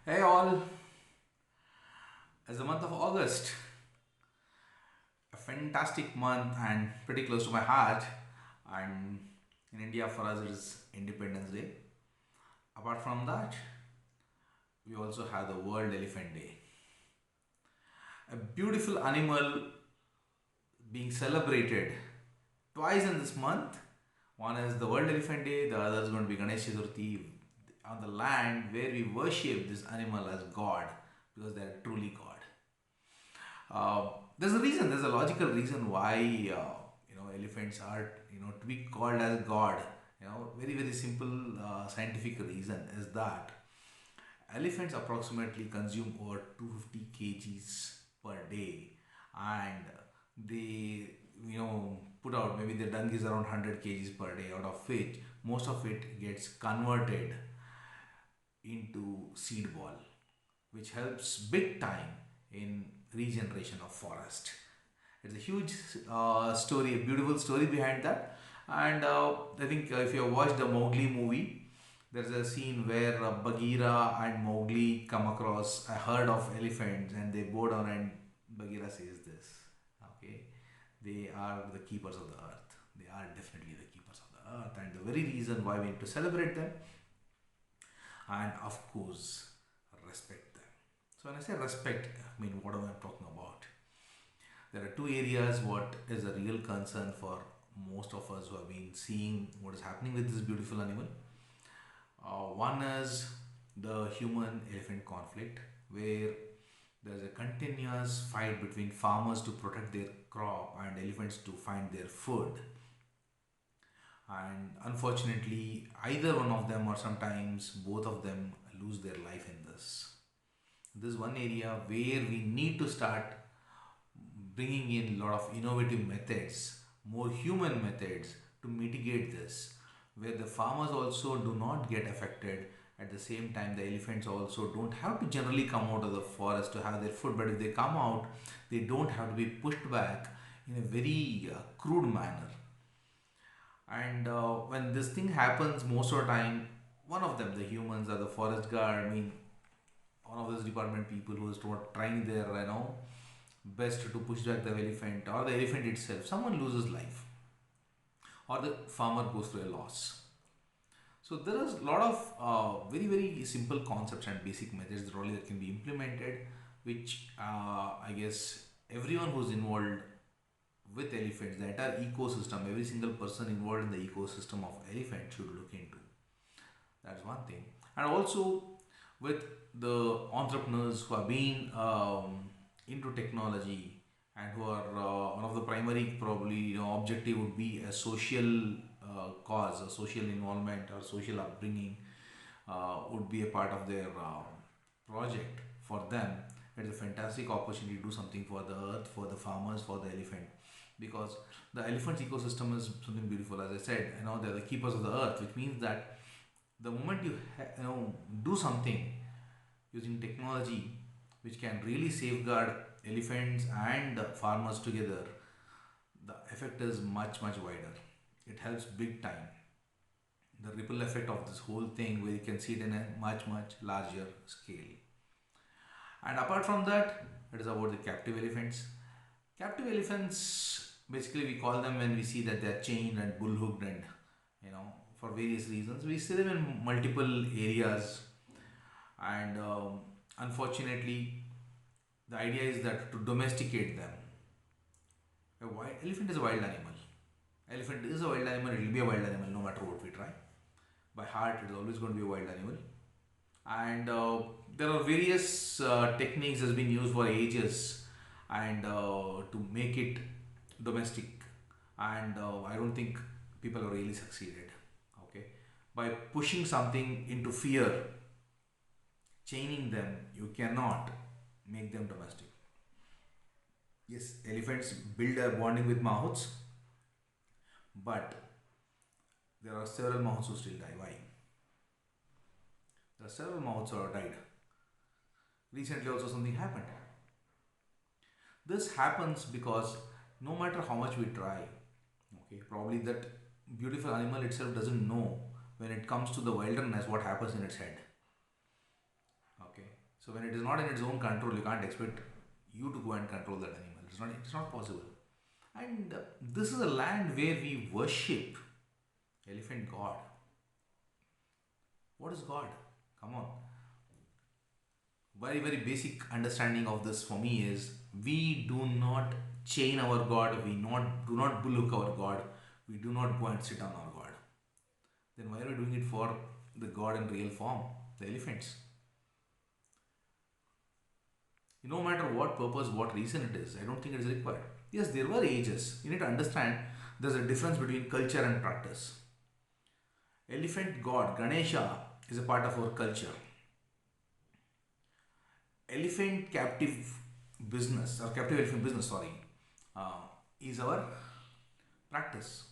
Hey all, it's the month of August, a fantastic month and pretty close to my heart. And in India, for us, it is Independence Day. Apart from that, we also have the World Elephant Day, a beautiful animal being celebrated twice in this month. One is the World Elephant Day, the other is going to be Ganesh Chaturthi on the land where we worship this animal as God because they are truly God. There's a reason. There's a logical reason why elephants are to be called as God. Very simple scientific reason is that elephants approximately consume over 250 kgs per day, and they put out maybe the dung is around 100 kgs per day, out of which most of it gets converted into seed ball, which helps big time in regeneration of forest. It's a huge story, a beautiful story behind that. And I think if you have watched the Mowgli movie, there's a scene where Bagheera and Mowgli come across a herd of elephants and they bow down, and Bagheera says this, okay, they are the keepers of the earth. They are definitely the keepers of the earth, and the very reason why we need to celebrate them and of course respect them. So when I say respect, I mean what am I talking about? There are two areas what is a real concern for most of us who have been seeing what is happening with this beautiful animal. One is the human elephant conflict, where there is a continuous fight between farmers to protect their crop and elephants to find their food. And unfortunately, either one of them or sometimes both of them lose their life in this. This is one area where we need to start bringing in a lot of innovative methods, more human methods to mitigate this, where the farmers also do not get affected. At the same time, the elephants also don't have to generally come out of the forest to have their food, but if they come out, they don't have to be pushed back in a very crude manner. And when this thing happens, most of the time, one of them, the humans or the forest guard, I mean, one of those department people who is trying their best to push back the elephant or the elephant itself, someone loses life or the farmer goes through a loss. So there is a lot of very simple concepts and basic methods that really that can be implemented, which I guess everyone who's involved with elephants, the entire ecosystem, every single person involved in the ecosystem of elephant should look into. That's one thing. And also with the entrepreneurs who have been into technology and who are one of the primary probably objective would be a social cause, a social involvement or social upbringing would be a part of their project for them. It's a fantastic opportunity to do something for the earth, for the farmers, for the elephant, because the elephant's ecosystem is something beautiful. As I said, they're the keepers of the earth, which means that the moment you do something using technology which can really safeguard elephants and farmers together, the effect is much wider. It helps big time. The ripple effect of this whole thing, where you can see it in a much larger scale. And apart from that, it is about the captive elephants. Captive elephants, basically, we call them when we see that they are chained and bull hooked, and for various reasons. We see them in multiple areas, and unfortunately, the idea is that to domesticate them. A wild elephant is a wild animal. Elephant is a wild animal. It will be a wild animal no matter what we try. By heart, it is always going to be a wild animal. And there are various techniques that's been used for ages, and to make it domestic. And I don't think people have really succeeded. Okay, by pushing something into fear, chaining them, you cannot make them domestic. Yes, elephants build a bonding with mahots, but there are several mahots who still die. Why? There are several mahots who have died. Recently, also something happened. This happens because no matter how much we try, okay, probably that beautiful animal itself doesn't know when it comes to the wilderness what happens in its head. Okay, So when it is not in its own control, you can't expect you to go and control that animal. It's not possible. And this is a land where we worship elephant god. What is God? Come on. Very, very basic understanding of this for me is we do not chain our God, do not bullock our God, we do not go and sit on our God. Then why are we doing it for the God in real form, the elephants? No matter what purpose, what reason it is, I don't think it is required. Yes, there were ages. You need to understand there's a difference between culture and practice. Elephant god Ganesha is a part of our culture. Elephant captive business or captive elephant business, sorry, is our practice.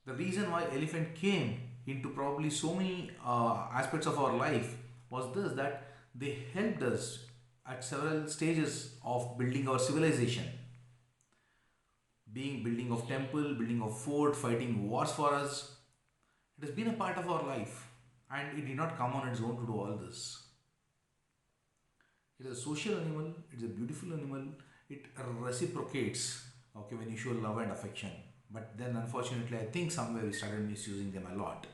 The reason why elephant came into probably so many aspects of our life was this, that they helped us at several stages of building our civilization, being building of temple, building of fort, fighting wars for us. It has been a part of our life, and it did not come on its own to do all this. It is a social animal, it is a beautiful animal, it reciprocates, okay, when you show love and affection. But then unfortunately, I think somewhere we started misusing them a lot.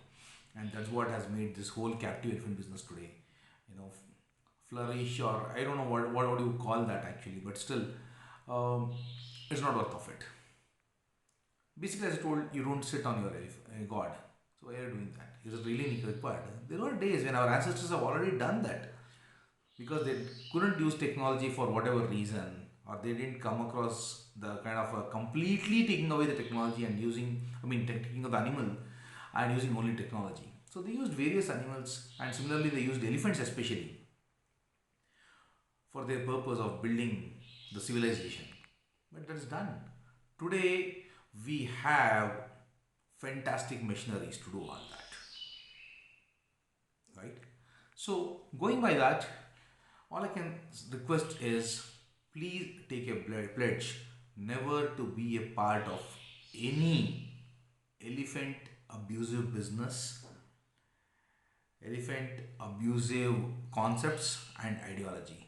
And that's what has made this whole captive elephant business today, you know, flourish, or I don't know what do you call that actually, but still, um, it's not worth of it. Basically, as I told, you don't sit on your god. So why are you doing that? Is it really required? There were days when our ancestors have already done that because they couldn't use technology for whatever reason, or they didn't come across the kind of completely taking away the technology and using, taking of the animal and using only technology. So they used various animals, and similarly they used elephants especially for their purpose of building the civilization. But that's done. Today we have fantastic machineries to do all that, right? So going by that, all I can request is please take a pledge never to be a part of any elephant abusive business, elephant abusive concepts and ideology.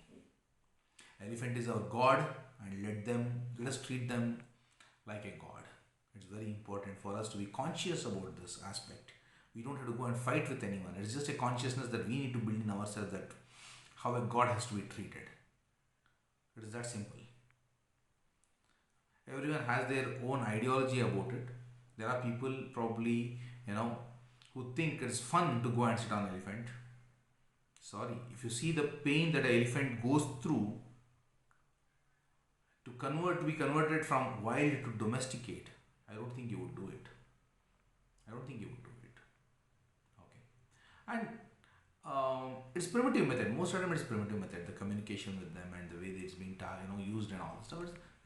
Elephant is our god, and let us treat them like a god. It's very important for us to be conscious about this aspect. We don't have to go and fight with anyone. It's just a consciousness that we need to build in ourselves, that how a god has to be treated. It is that simple. Everyone has their own ideology about it. There are people probably, who think it's fun to go and sit on an elephant. Sorry, if you see the pain that an elephant goes through to be converted from wild to domesticate, I don't think you would do it. I don't think you would do it. Okay. And it's primitive method. Most of them it's primitive method. The communication with them and the way it's being used and all this stuff.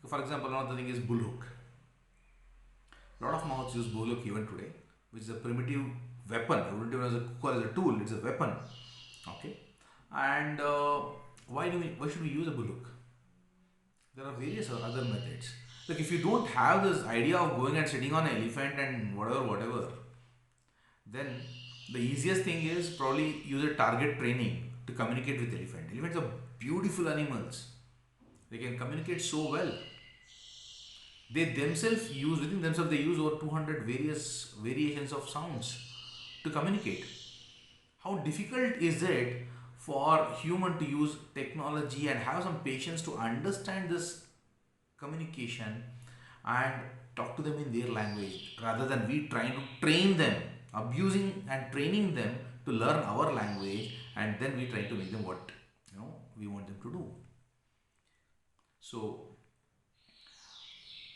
For example, another thing is bullhook. A lot of mouths use bullhook even today, which is a primitive weapon. I wouldn't even call it as a tool. It's a weapon. Okay. And why should we use a bullhook? There are various other methods. Like if you don't have this idea of going and sitting on an elephant and whatever, then the easiest thing is probably use a target training to communicate with elephant. Elephants are beautiful animals. They can communicate so well. Within themselves, they use over 200 various variations of sounds to communicate. How difficult is it for human to use technology and have some patience to understand this communication and talk to them in their language, rather than we trying to train them, abusing and training them to learn our language, and then we try to make them what we want them to do. So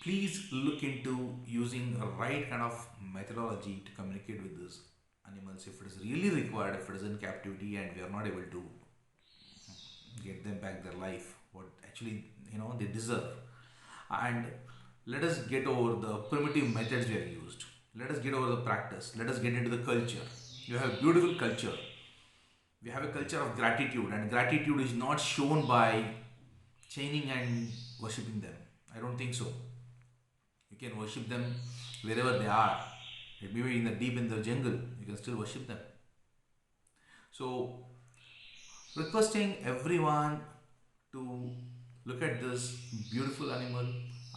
please look into using the right kind of methodology to communicate with these animals if it is really required, if it is in captivity and we are not able to get them back their life, what actually they deserve. And let us get over the primitive methods we have used. Let us get over the practice. Let us get into the culture. You have a beautiful culture. We have a culture of gratitude, and gratitude is not shown by chaining and worshipping them. I don't think so. You can worship them wherever they are. It may be deep in the jungle. You can still worship them. So, requesting everyone to look at this beautiful animal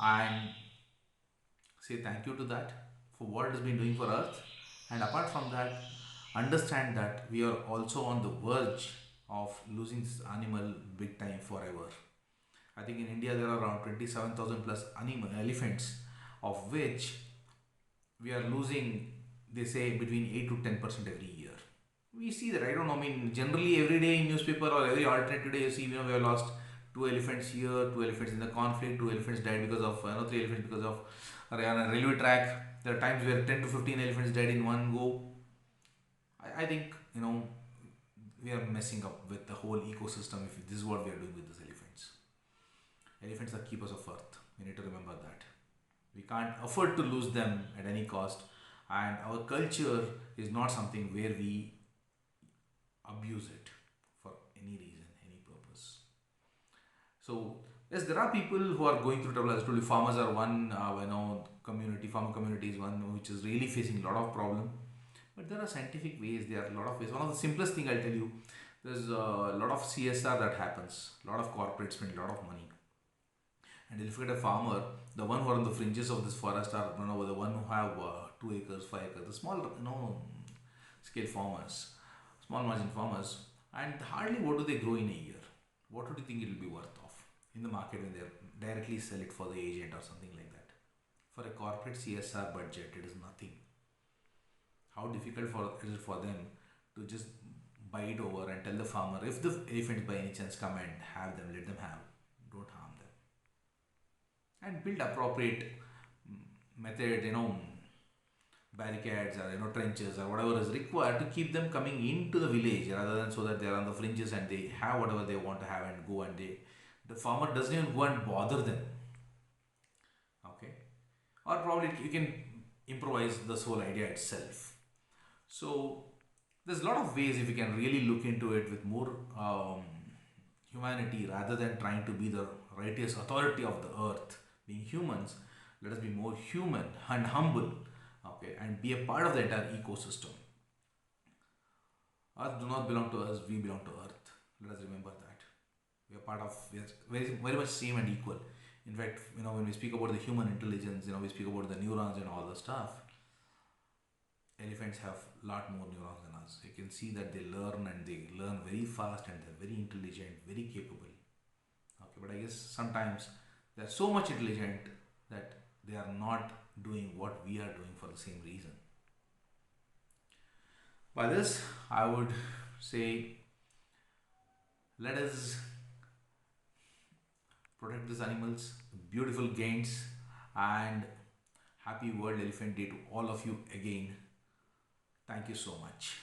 and say thank you to that for what it has been doing for Earth. And apart from that, understand that we are also on the verge of losing this animal big time forever. I think in India there are around 27,000 plus elephants, of which we are losing, they say, between 8 to 10% every year. We see that. I don't know. I mean, generally every day in newspaper or every alternate day, you see, we have lost two elephants here, two elephants in the conflict, two elephants died because of, three elephants because of a railway track. There are times where 10 to 15 elephants died in one go. I think, we are messing up with the whole ecosystem if this is what we are doing with these elephants. Elephants are keepers of earth. We need to remember that. We can't afford to lose them at any cost, and our culture is not something where we abuse it for any reason, any purpose. So yes, there are people who are going through trouble. As I told you, farmers are one. Farmer community is one which is really facing a lot of problem. But there are scientific ways. There are a lot of ways. One of the simplest thing I'll tell you, there's a lot of CSR that happens. A lot of corporates spend a lot of money. And if you get a farmer, the one who are on the fringes of this forest are the one who have 2 acres, 5 acres, the small scale farmers, small margin farmers, and hardly what do they grow in a year? What would you think it will be worth of in the market when they directly sell it for the agent or something like that? For a corporate CSR budget, it is nothing. How difficult is it for them to just buy it over and tell the farmer, if the elephants by any chance come and have them, let them have, don't harm them, and build appropriate method, barricades or trenches or whatever is required to keep them coming into the village, rather than so that they are on the fringes and they have whatever they want to have and go, and the farmer doesn't even go and bother them. Okay, or probably you can improvise this whole idea itself. So there's a lot of ways if you can really look into it with more humanity, rather than trying to be the righteous authority of the earth. Being humans, let us be more human and humble, okay, and be a part of the entire ecosystem. Earth do not belong to us; we belong to Earth. Let us remember that we are part of. We are very much same and equal. In fact, when we speak about the human intelligence, we speak about the neurons and all the stuff. Elephants have a lot more neurons than us. You can see that they learn very fast, and they're very intelligent, very capable. Okay, but I guess sometimes they're so much intelligent that they are not doing what we are doing for the same reason. By this, I would say, let us protect these animals, beautiful gains, and happy World Elephant Day to all of you again. Thank you so much.